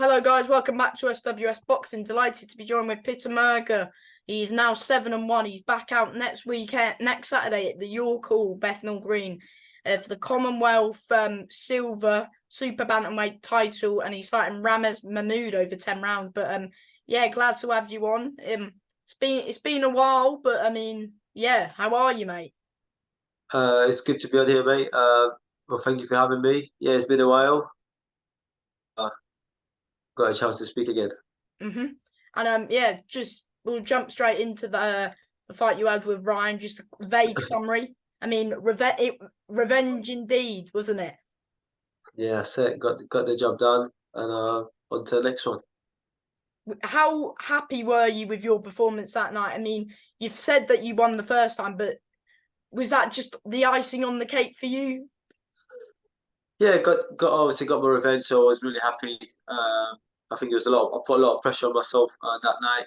Hello, guys. Welcome back to SWS Boxing. Delighted to be joined with Piotr Mirga. He's now 7-1. He's back out next Saturday at the York Hall, Bethnal Green, for the Commonwealth silver super bantamweight title, and he's fighting Ramez Mahmood over 10 rounds. But yeah, glad to have you on. It's been a while, but I mean, yeah, how are you, mate? It's good to be on here, mate. Well, thank you for having me. Yeah, it's been a while. Uh, got a chance to speak again. And yeah, just we'll jump straight into the fight you had with Ryan. Just a vague summary. I mean, revenge indeed, wasn't it? Yeah, that's it. Got the job done, and on to the next one. How happy were you with your performance that night? I mean, you've said that you won the first time, but was that just the icing on the cake for you? Yeah, obviously got my revenge, so I was really happy. I think it was I put a lot of pressure on myself that night.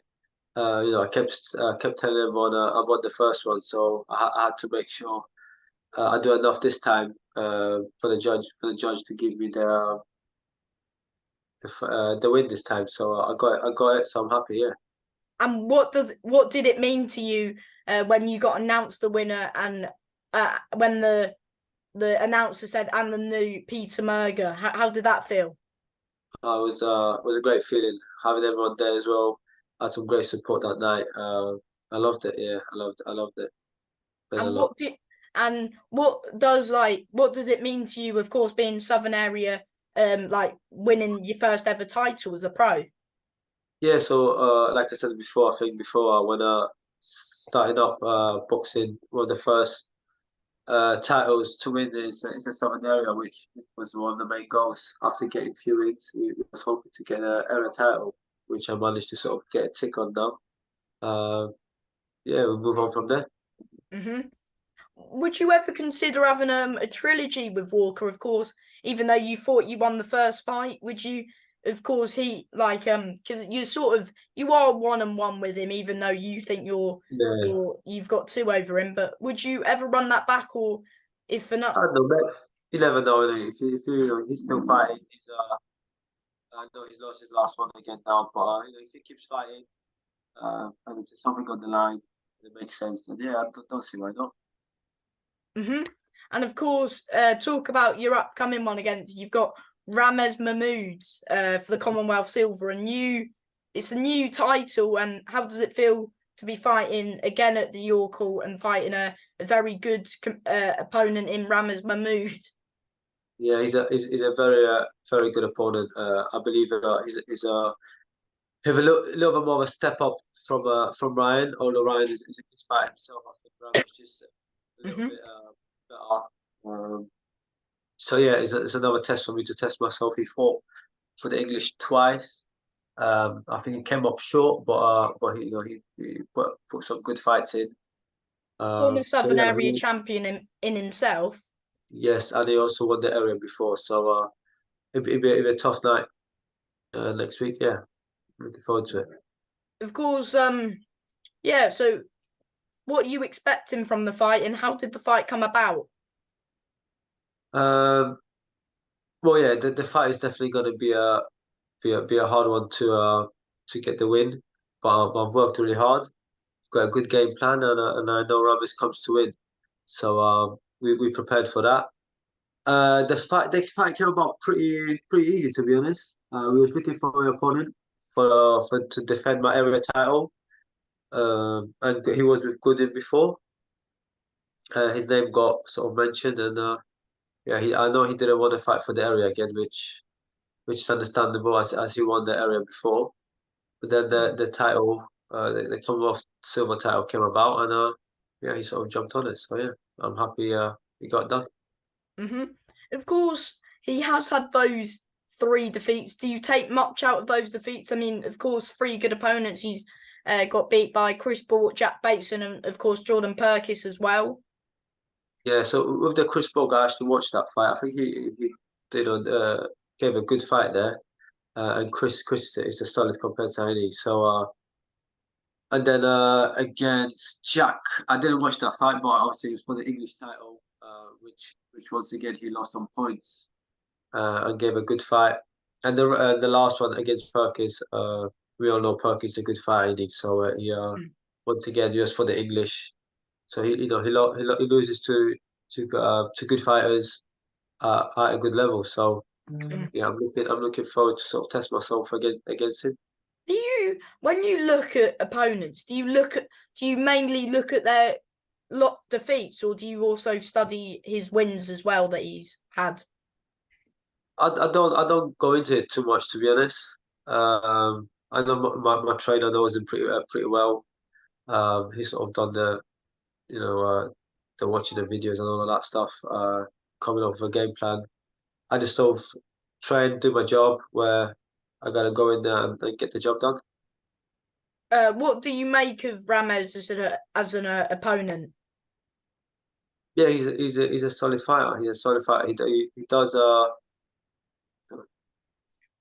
I kept telling everyone I won the first one, so I had to make sure I do enough this time for the judge to give me the win this time. So I got it. So I'm happy. Yeah. And what did it mean to you when you got announced the winner and when the announcer said and the new Piotr Mirga? How did that feel? It was a great feeling having everyone there as well. I had some great support that night. I loved it. Yeah, I loved it. Played a And lot. what does it mean to you? Of course, being Southern area, like winning your first ever title as a pro. Yeah, so like I said before, I think before when starting up boxing, one of the first titles to win is the Southern area, which was one of the main goals. After getting few wins, we was hoping to get an area title, which I managed to sort of get a tick on now. Uh, yeah, we'll move on from there. hmm Would you ever consider having a trilogy with Walker? Of course, even though you thought you won the first fight, would you? Of course, he because you are 1-1 with him, even though you think Yeah. you've got two over him. But would you ever run that back, or if I not? don't know, man. You never know, innit? He's still fighting. I know he's lost his last one again now, but if he keeps fighting, and if there's something on the line that makes sense, then yeah, I don't see why not. hmm And of course, talk about your upcoming one against. You've got Ramez Mahmood for the Commonwealth Silver, it's a new title. And how does it feel to be fighting again at the York Hall and fighting a very good opponent in Ramez Mahmood? Yeah, he's a very good opponent. I believe he's a little bit more of a step up from Ryan, although Ryan is a good fighter himself. I think Ryan is just a little hmm bit better. So yeah, it's another test for me to test myself. He fought for the English twice. I think he came up short, but he put some good fights in. Former So Southern yeah, Area champion in himself. yes, and he also won the area before. So it'd be a tough night next week. Yeah, looking forward to it. Of course, yeah. So, what are you expecting from the fight, and how did the fight come about? Um, well, yeah, the fight is definitely going to be a hard one to get the win, but I've worked really hard. I've got a good game plan, and I know Ramis comes to win. So we prepared for that. The fight came about pretty easy, to be honest. We was looking for my opponent for to defend my area title. And he was with Gooden before. His name got sort of mentioned, and yeah, I know he didn't want to fight for the area again, which is understandable as he won the area before. But then the title, the Commonwealth silver title came about, and yeah, he sort of jumped on it. So yeah, I'm happy he got done. hmm Of course, he has had those three defeats. Do you take much out of those defeats? I mean, of course, three good opponents. He's got beat by Chris Bort, Jack Bateson, and of course Jordan Perkis as well. Yeah, so with the Chris Bog, I actually watched that fight. I think he did gave a good fight there. And Chris is a solid competitor, ain't he? So and then against Jack, I didn't watch that fight, but obviously it was for the English title, which once again he lost on points and gave a good fight. And the last one against Perkins, we all know Perkins is a good fighter, so he Mm. once again just for the English. So he loses to good fighters at a good level. So Mm. yeah, I'm looking forward to sort of test myself against him. Do you, when you look at opponents, do you mainly look at their lot defeats, or do you also study his wins as well that he's had? I don't go into it too much, to be honest. I know my trainer knows him pretty well. He's sort of done you know the watching the videos and all of that stuff. Coming up with a game plan. I just sort of try and do my job where I gotta go in there and get the job done. What do you make of Ramez as an opponent? Yeah, he's a solid fighter. He's a solid fighter. He does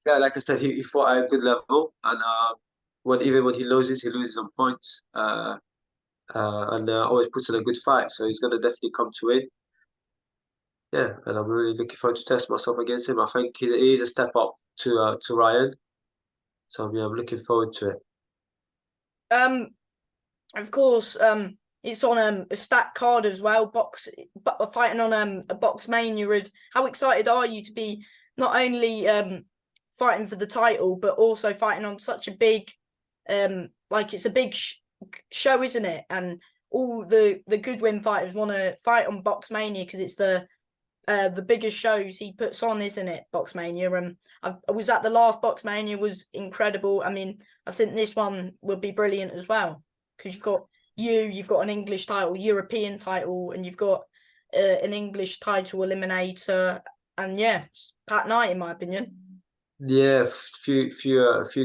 yeah, like I said, he fought at a good level, and even when he loses on points. And always puts in a good fight. So he's gonna definitely come to win. Yeah, and I'm really looking forward to test myself against him. I think he's a step up to Ryan. So yeah, I'm looking forward to it. Um, of course, it's on a stat card as well. But fighting on a box mania is. How excited are you to be not only fighting for the title, but also fighting on such a big like it's a big show, isn't it? And all the Goodwin fighters want to fight on Box Mania because it's the biggest shows he puts on, isn't it? Box Mania. And I was at the last Box Mania, was incredible. I mean, I think this one will be brilliant as well because you've got an English title, European title, and you've got an English title eliminator. And yeah, it's Pat Knight in my opinion. Yeah, few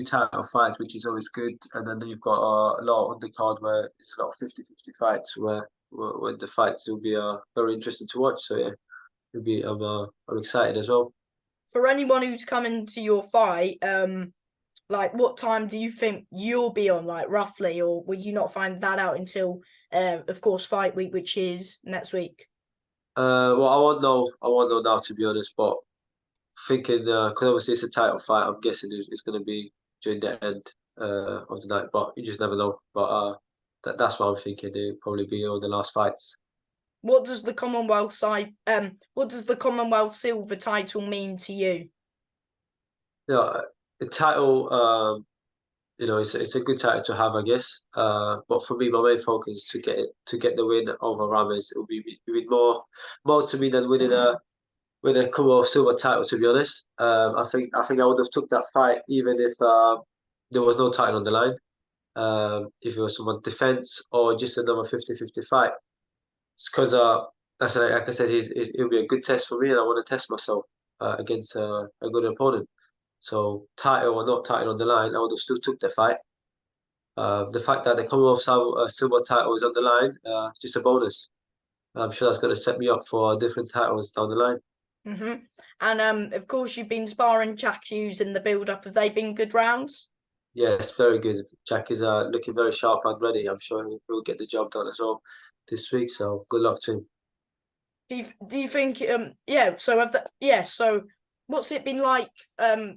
title fights, which is always good. And then you've got a lot on the card where it's a lot of 50-50 fights where the fights will be very interesting to watch. So yeah, it'll be I'm excited as well. For anyone who's coming to your fight, like what time do you think you'll be on, like roughly, or will you not find that out until of course fight week, which is next week? Well, I won't know now, to be honest, but thinking because obviously it's a title fight, I'm guessing it's going to be during the end of the night, but you just never know. But that's what I'm thinking. It'll probably be all the last fights. What does the Commonwealth side what does the Commonwealth silver title mean to you? Yeah, the title, it's a good title to have, I guess. But for me, my main focus is to get the win over Ramez. It will be more to me than winning a Commonwealth silver title. To be honest, I think I would have took that fight even if there was no title on the line. If it was someone defense or just another 50-50 fight. It's because like I said, it'll be a good test for me, and I want to test myself against a good opponent. So title or not title on the line, I would have still took the fight. The fact that the Commonwealth silver title is on the line, just a bonus. I'm sure that's going to set me up for different titles down the line. Mm-hmm. And of course you've been sparring Jack Hughes in the build up. Have they been good rounds? Yes, very good. Jack is looking very sharp and ready. I'm sure he'll get the job done as well this week. So good luck to him. Do you think yeah, so so what's it been like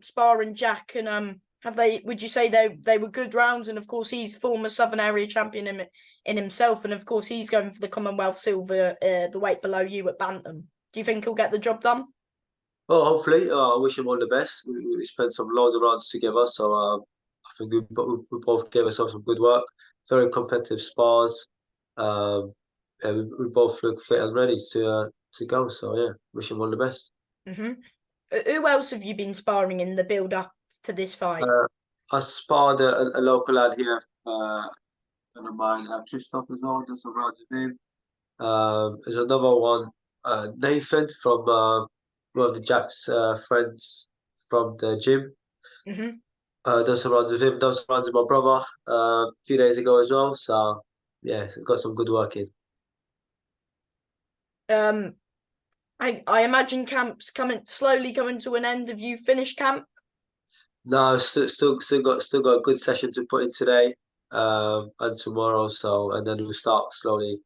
sparring Jack, and have they, would you say they were good rounds? And of course he's former Southern Area champion in himself, and of course he's going for the Commonwealth silver, the weight below you at Bantam. Do you think he'll get the job done? Well, hopefully, I wish him all the best. We spent some loads of rounds together, so I think we both gave ourselves some good work. Very competitive spars. Um, and we both look fit and ready to go. So yeah, wish him all the best. Mm-hmm. Who else have you been sparring in the build up to this fight? Uh, I sparred a local lad here, friend of mine, Christoph as well. Does some rounds with him. There's another one, Nathan from one of the Jack's friends from the gym. Mm-hmm. Done some runs with him, done some runs with my brother a few days ago as well. So yeah, got some good work in. Um, I imagine camp's slowly coming to an end. Have you finished camp? No, still got a good session to put in today, and tomorrow. So and then we'll start slowly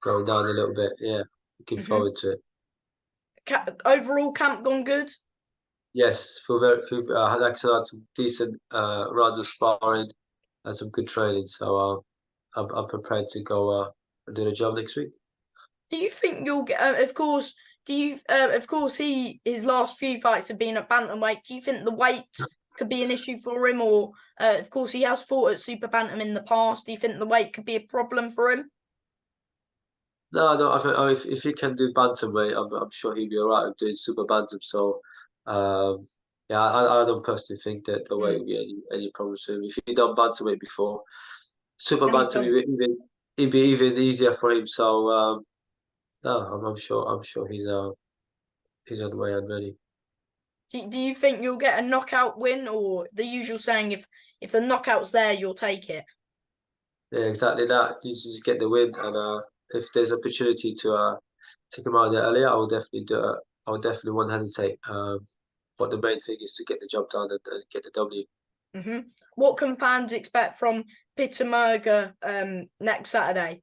going down a little bit. Yeah, looking Mm-hmm. forward to it. Overall camp gone good? Yes, like I said, I had some decent rounds of sparring and some good training. So I'm prepared to go and do the job next week. Do you think you'll get? Of course, do you? Of course, his last few fights have been at bantamweight. Do you think the weight could be an issue for him, or of course he has fought at super bantam in the past? Do you think the weight could be a problem for him? No, no. I think if he can do bantamweight, I'm sure he'll be all right with doing super bantam. So, um, yeah, I don't personally think that the weight Mm. will be any problem to him. If he done bantamweight before, super And he's bantam done. it'd be even easier for him. So, no, I'm sure he's on the way and ready. Do you think you'll get a knockout win, or the usual saying, if the knockout's there, you'll take it? Yeah, exactly that. You just get the win, and if there's opportunity to take him out there earlier, I will definitely do it. I will definitely won't hesitate. But the main thing is to get the job done and get the W. What can fans expect from Piotr Mirga next Saturday?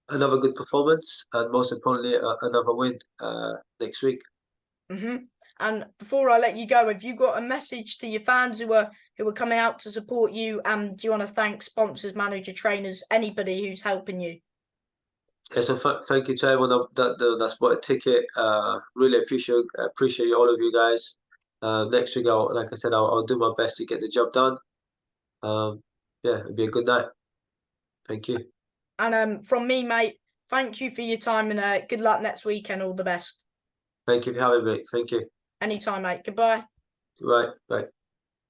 Another good performance, and most importantly, another win next week. hmm And before I let you go, have you got a message to your fans who are coming out to support you? And do you want to thank sponsors, manager, trainers, anybody who's helping you? Okay, so thank you to everyone that's bought a ticket. Really appreciate all of you guys. Next week, like I said, I'll do my best to get the job done. Yeah, it'll be a good night. Thank you. And from me, mate, thank you for your time and good luck next weekend. All the best. Thank you for having me. Thank you. Anytime, mate. Goodbye. Right, right.